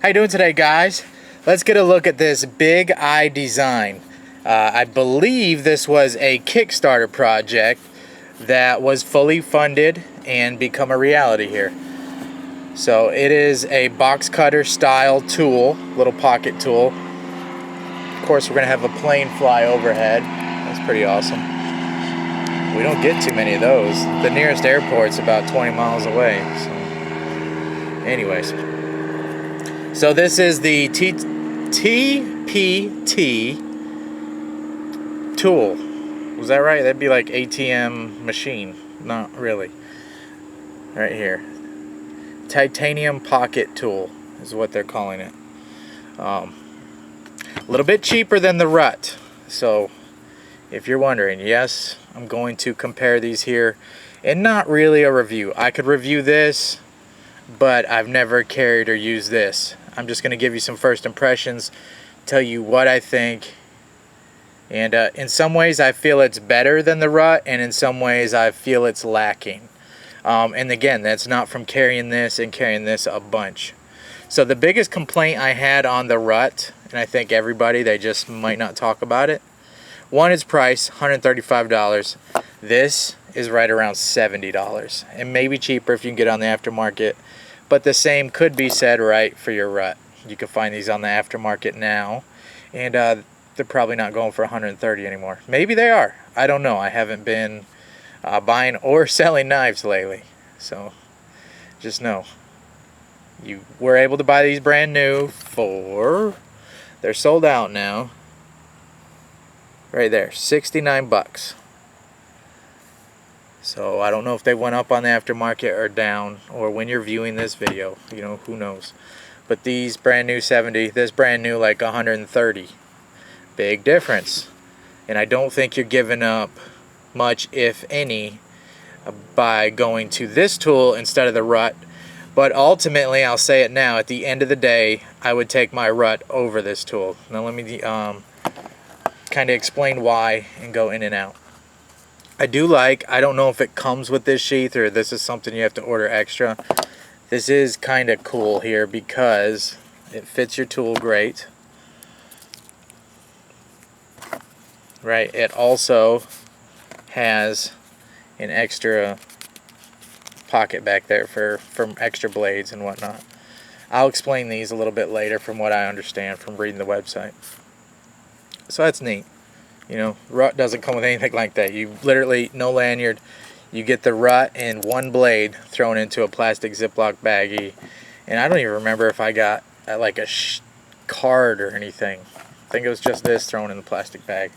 How you doing today, guys? Let's get a look at this Big Eye design. I believe this was a Kickstarter project that was fully funded and become a reality here. So it is a box cutter style tool, little pocket tool. Of course, we're gonna have a plane fly overhead. That's pretty awesome. We don't get too many of those. The nearest airport's about 20 miles away. So anyways. So this is the TPT tool. Was that right? That'd be like ATM machine. Not really. Right here. Titanium pocket tool is what they're calling it. A little bit cheaper than the RUT. So if you're wondering, yes, I'm going to compare these here. And not really a review. I could review this, but I've never carried or used this. I'm just going to give you some first impressions, tell you what I think, and in some ways I feel it's better than the RUT, and in some ways I feel it's lacking. And again, that's not from carrying this and carrying this a bunch. So the biggest complaint I had on the RUT, and I think everybody, they just might not talk about it. One is price, $135. This is right around $70, and maybe cheaper if you can get on the aftermarket. But the same could be said right for your RUT. You can find these on the aftermarket now, and they're probably not going for $130 anymore. Maybe they are. I don't know. I haven't been buying or selling knives lately, so just know you were able to buy these brand new for, they're sold out now. Right there, 69 bucks. So I don't know if they went up on the aftermarket or down, or when you're viewing this video, you know, who knows. But these brand new 70, this brand new like 130. Big difference. And I don't think you're giving up much, if any, by going to this tool instead of the RUT. But ultimately, I'll say it now, at the end of the day, I would take my RUT over this tool. Now let me kind of explain why and go in and out. I don't know if it comes with this sheath or this is something you have to order extra. This is kind of cool here because it fits your tool great. Right, it also has an extra pocket back there for extra blades and whatnot. I'll explain these a little bit later from what I understand from reading the website. So that's neat. You know, RUT doesn't come with anything like that. You literally, no lanyard. You get the RUT and one blade thrown into a plastic Ziploc baggie. And I don't even remember if I got like a card or anything. I think it was just this thrown in the plastic bag.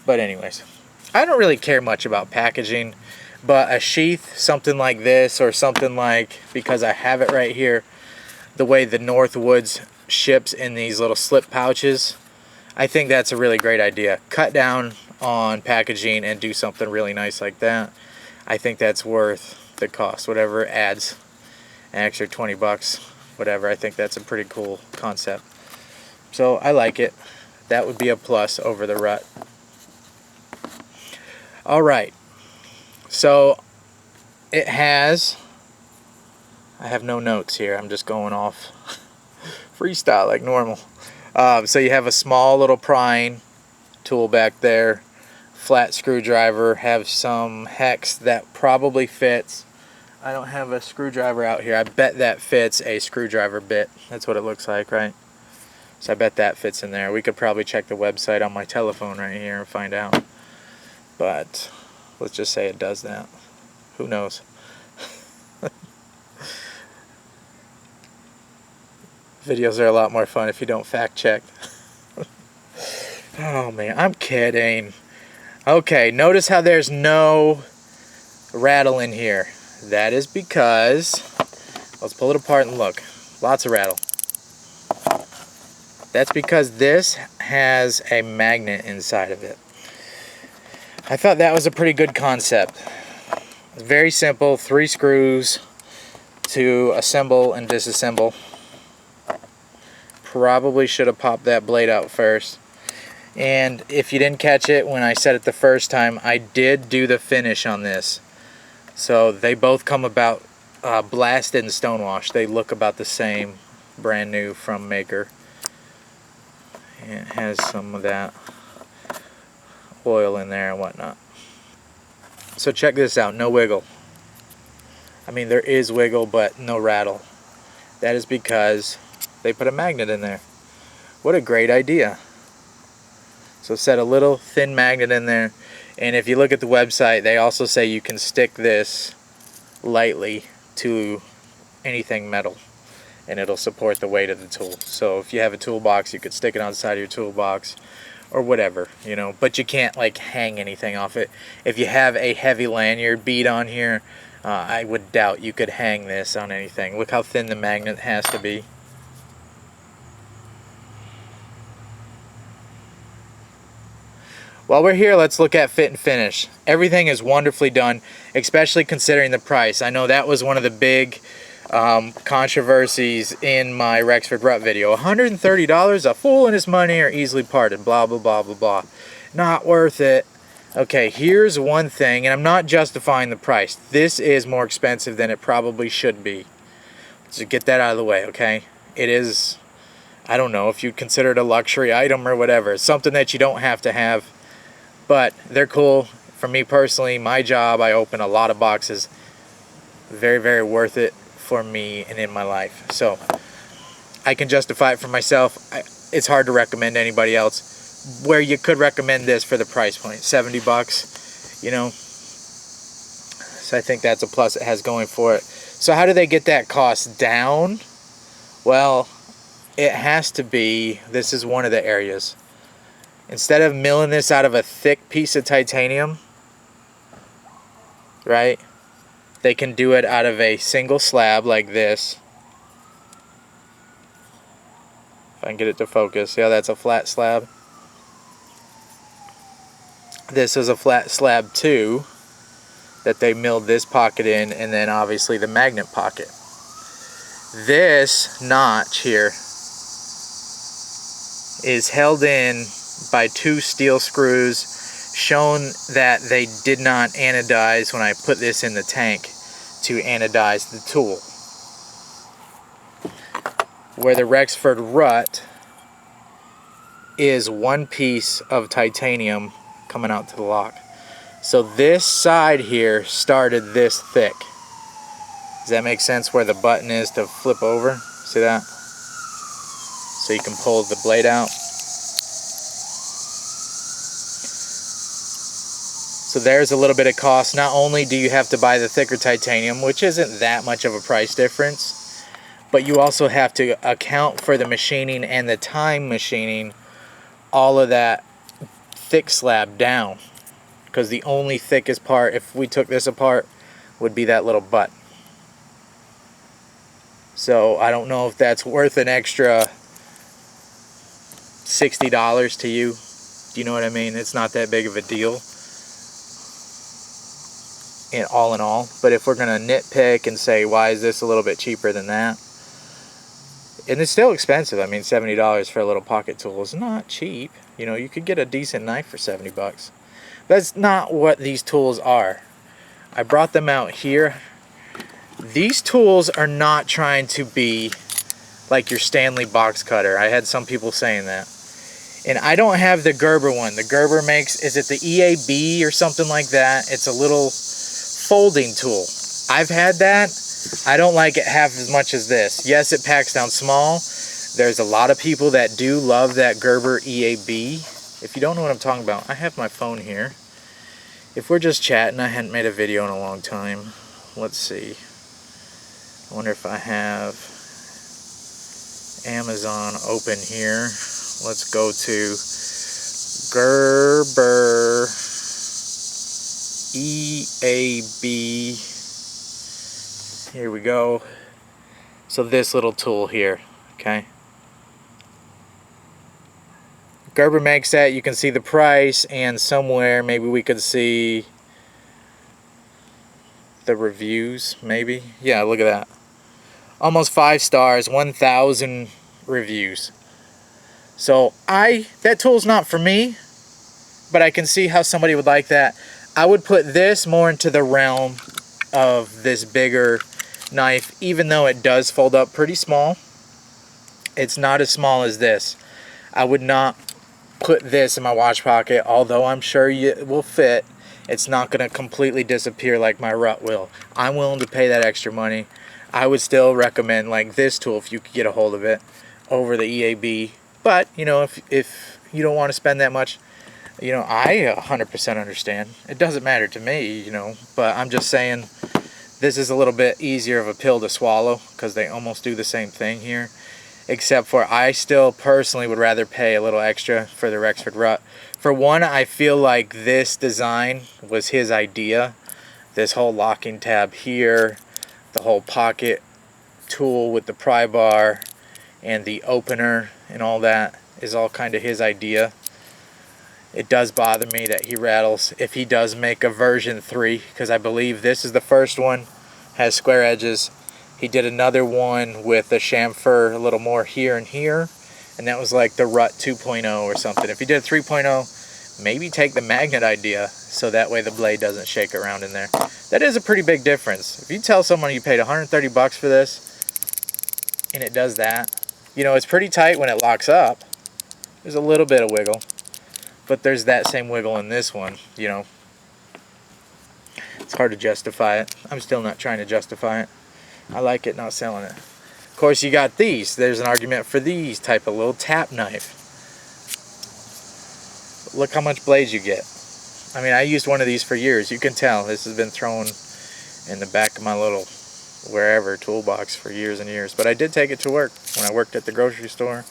But anyways, I don't really care much about packaging. But a sheath, something like this, or something like, because I have it right here, the way the Northwoods ships in these little slip pouches, I think that's a really great idea. Cut down on packaging and do something really nice like that. I think that's worth the cost. Whatever adds an extra 20 bucks, whatever. I think that's a pretty cool concept. So I like it. That would be a plus over the RUT. Alright. So it has, I have no notes here. I'm just going off freestyle like normal. So you have a small little prying tool back there, flat screwdriver, have some hex that probably fits. I don't have a screwdriver out here. I bet that fits a screwdriver bit. That's what it looks like, right? So I bet that fits in there. We could probably check the website on my telephone right here and find out. But let's just say it does that. Who knows? Videos are a lot more fun if you don't fact check. Oh man, I'm kidding. Okay, notice how there's no rattle in here. That is because, let's pull it apart and look. Lots of rattle. That's because this has a magnet inside of it. I thought that was a pretty good concept. Very simple, 3 screws to assemble and disassemble. Probably should have popped that blade out first. And if you didn't catch it when I said it the first time, I did do the finish on this. So they both come about blasted and stonewash. They look about the same. brand new from maker. And it has some of that oil in there and whatnot. So check this out, no wiggle. I mean, there is wiggle, but no rattle. That is because they put a magnet in there. What a great idea. So set a little thin magnet in there, and if you look at the website, they also say you can stick this lightly to anything metal and it'll support the weight of the tool. So if you have a toolbox, you could stick it on the side of your toolbox or whatever, you know, but you can't like hang anything off it. If you have a heavy lanyard bead on here, I would doubt you could hang this on anything. Look how thin the magnet has to be. While we're here, let's look at fit and finish. Everything is wonderfully done, especially considering the price. I know that was one of the big controversies in my Rexford RUT video. $130, a fool and his money are easily parted, blah, blah, blah, blah, blah. Not worth it. Okay, here's one thing, and I'm not justifying the price. This is more expensive than it probably should be. So get that out of the way, okay? It is, I don't know if you'd consider it a luxury item or whatever. It's something that you don't have to have. But they're cool. For me personally, my job, I open a lot of boxes. Very, very worth it for me and in my life. So I can justify it for myself. It's hard to recommend anybody else. Where you could recommend this for the price point, 70 bucks, you know. So I think that's a plus it has going for it. So how do they get that cost down? Well, it has to be, this is one of the areas. Instead of milling this out of a thick piece of titanium, right, they can do it out of a single slab like this. If I can get it to focus. Yeah, that's a flat slab. This is a flat slab too, that they milled this pocket in, and then obviously the magnet pocket. This notch here is held in by 2 steel screws, shown that they did not anodize when I put this in the tank to anodize the tool. Where the Rexford RUT is one piece of titanium coming out to the lock. So this side here started this thick. Does that make sense where the button is to flip over? See that? So you can pull the blade out. So there's a little bit of cost. Not only do you have to buy the thicker titanium, which isn't that much of a price difference, but you also have to account for the machining and the time machining all of that thick slab down. Because the only thickest part, if we took this apart, would be that little butt. So I don't know if that's worth an extra $60 to you. Do you know what I mean? It's not that big of a deal. All in all, but if we're gonna nitpick and say why is this a little bit cheaper than that, and it's still expensive. I mean, $70 for a little pocket tool is not cheap. You know, you could get a decent knife for 70 bucks. That's not what these tools are. I brought them out here. These tools are not trying to be like your Stanley box cutter. I had some people saying that. And I don't have the Gerber one. The Gerber makes, is it the EAB or something like that? It's a little folding tool. I've had that. I don't like it half as much as this. Yes, it packs down small. There's a lot of people that do love that Gerber EAB. If you don't know what I'm talking about, I have my phone here. If we're just chatting, I hadn't made a video in a long time. Let's see. I wonder if I have Amazon open here. Let's go to Gerber EAB. Here we go. So this little tool here, okay. Gerber makes that. You can see the price, and somewhere maybe we could see the reviews, maybe. Yeah, look at that. Almost 5 stars, 1,000 reviews. So that tool's not for me, but I can see how somebody would like that. I would put this more into the realm of this bigger knife, even though it does fold up pretty small. It's not as small as this. I would not put this in my watch pocket, although I'm sure it will fit. It's not going to completely disappear like my RUT will. I'm willing to pay that extra money. I would still recommend like this tool if you could get a hold of it over the EAB. But, you know, if you don't want to spend that much, you know, I 100% understand. It doesn't matter to me, you know, but I'm just saying this is a little bit easier of a pill to swallow because they almost do the same thing here. Except for I still personally would rather pay a little extra for the Rexford RUT. For one, I feel like this design was his idea. This whole locking tab here, the whole pocket tool with the pry bar and the opener and all that is all kind of his idea. It does bother me that he rattles if he does make a version 3, because I believe this is the first one, has square edges. He did another one with a chamfer a little more here and here, and that was like the RUT 2.0 or something. If he did 3.0, maybe take the magnet idea so that way the blade doesn't shake around in there. That is a pretty big difference. If you tell someone you paid 130 bucks for this and it does that, you know, it's pretty tight when it locks up. There's a little bit of wiggle, but there's that same wiggle in this one, you know. It's hard to justify it. I'm still not trying to justify it. I like it, not selling it. Of course, you got these. There's an argument for these type of little tap knife. Look how much blades you get. I mean, I used one of these for years. You can tell this has been thrown in the back of my little wherever toolbox for years and years. But I did take it to work when I worked at the grocery store.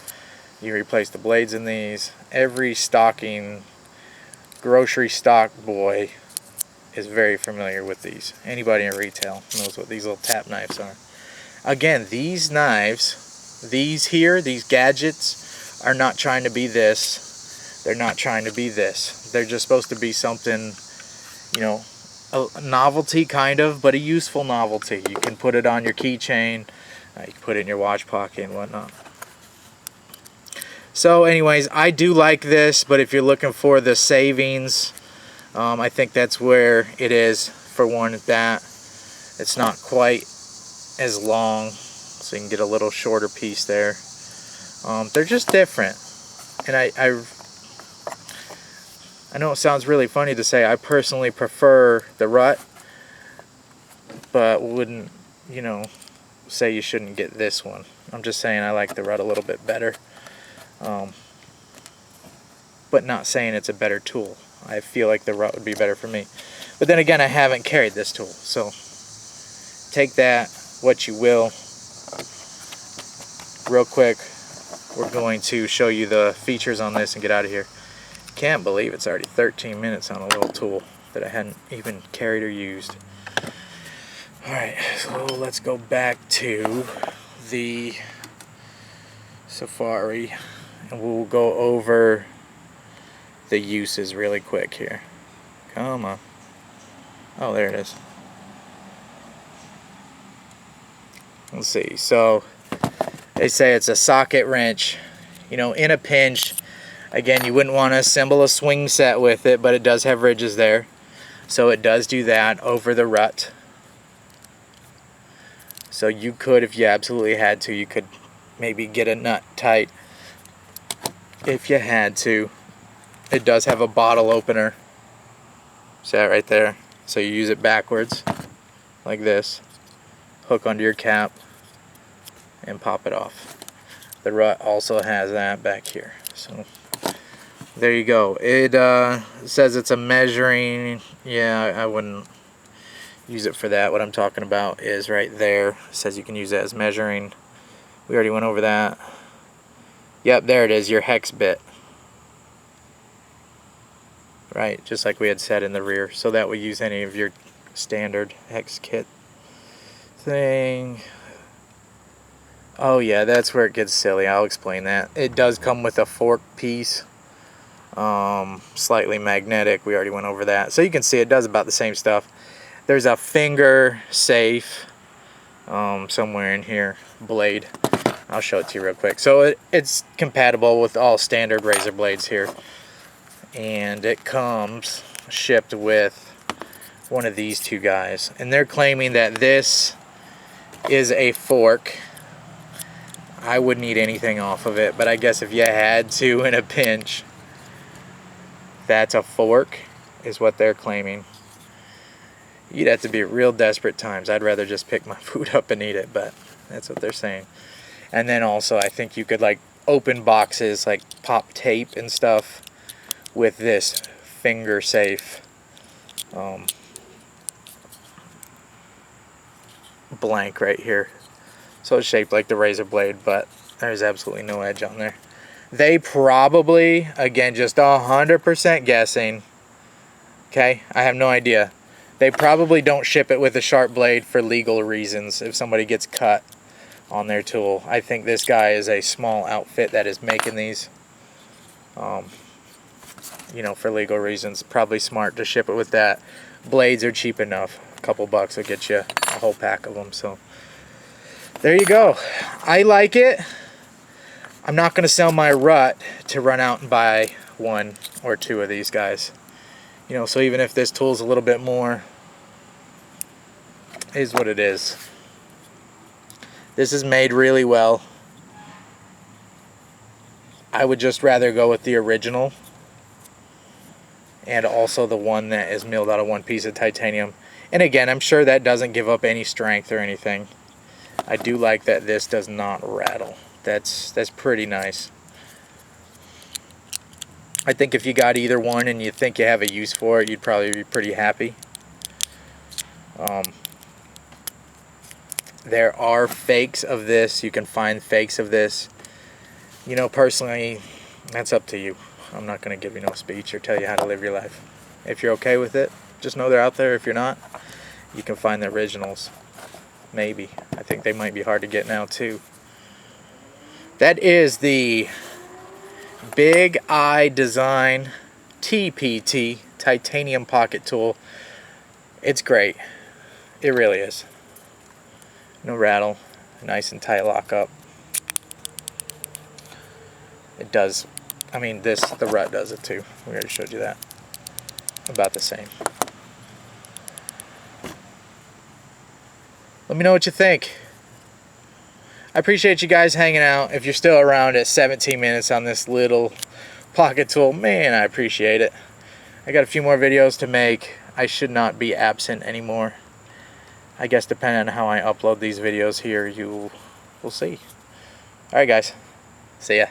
You replace the blades in these. Every stocking grocery stock boy is very familiar with these. Anybody in retail knows what these little tap knives are. Again, these knives, these here, these gadgets, are not trying to be this. They're not trying to be this. They're just supposed to be something, you know, a novelty kind of, but a useful novelty. You can put it on your keychain, you can put it in your watch pocket and whatnot. So anyways, I do like this, but if you're looking for the savings, I think that's where it is. For one, that it's not quite as long, so you can get a little shorter piece there. They're just different, and I know it sounds really funny to say I personally prefer the RUT, but wouldn't, you know, say you shouldn't get this one. I'm just saying I like the RUT a little bit better, but not saying it's a better tool. I feel like the RUT would be better for me. But then again, I haven't carried this tool, so take that what you will. Real quick, we're going to show you the features on this and get out of here. Can't believe it's already 13 minutes on a little tool that I hadn't even carried or used. Alright, so let's go back to the Safari and we'll go over the uses really quick here. Come on. Oh, there it is. Let's see. So they say it's a socket wrench. You know, in a pinch, again, you wouldn't want to assemble a swing set with it, but it does have ridges there. So it does do that over the RUT. So you could, if you absolutely had to, you could maybe get a nut tight if you had to. It does have a bottle opener. See that right there? So you use it backwards, like this. Hook under your cap and pop it off. The RUT also has that back here. So there you go. It says it's a measuring. Yeah, I wouldn't use it for that. What I'm talking about is right there. It says you can use it as measuring. We already went over that. Yep, there it is, your hex bit. Right, just like we had said in the rear. So that would use any of your standard hex kit thing. Oh yeah, that's where it gets silly. I'll explain that. It does come with a fork piece. Slightly magnetic. We already went over that. So you can see it does about the same stuff. There's a finger safe somewhere in here. Blade. I'll show it to you real quick. So it's compatible with all standard razor blades here. And it comes shipped with one of these two guys. And they're claiming that this is a fork. I wouldn't eat anything off of it, but I guess if you had to in a pinch, that's a fork, is what they're claiming. You'd have to be at real desperate times. I'd rather just pick my food up and eat it, but that's what they're saying. And then also, I think you could like open boxes, like pop tape and stuff with this finger safe blank right here. So it's shaped like the razor blade, but there's absolutely no edge on there. They probably, again, just 100% guessing, okay, I have no idea. They probably don't ship it with a sharp blade for legal reasons if somebody gets cut on their tool. I think this guy is a small outfit that is making these, you know, for legal reasons. Probably smart to ship it with that. Blades are cheap enough. A couple bucks will get you a whole pack of them. So there you go. I like it. I'm not going to sell my RUT to run out and buy one or two of these guys. You know, so even if this tool's a little bit more, is what it is. This is made really well. I would just rather go with the original, and also the one that is milled out of one piece of titanium. And again, I'm sure that doesn't give up any strength or anything. I do like that this does not rattle. That's pretty nice. I think if you got either one and you think you have a use for it, you'd probably be pretty happy. There are fakes of this. You can find fakes of this. You know, personally, that's up to you. I'm not going to give you no speech or tell you how to live your life. If you're okay with it, just know they're out there. If you're not, you can find the originals. Maybe. I think they might be hard to get now, too. That is the Big Eye Design TPT titanium pocket tool. It's great. It really is. No rattle. Nice and tight lock up. It does. I mean, the RUT does it too. We already showed you that. About the same. Let me know what you think. I appreciate you guys hanging out. If you're still around at 17 minutes on this little pocket tool, man, I appreciate it. I got a few more videos to make. I should not be absent anymore. I guess depending on how I upload these videos here, you will see. Alright guys, see ya.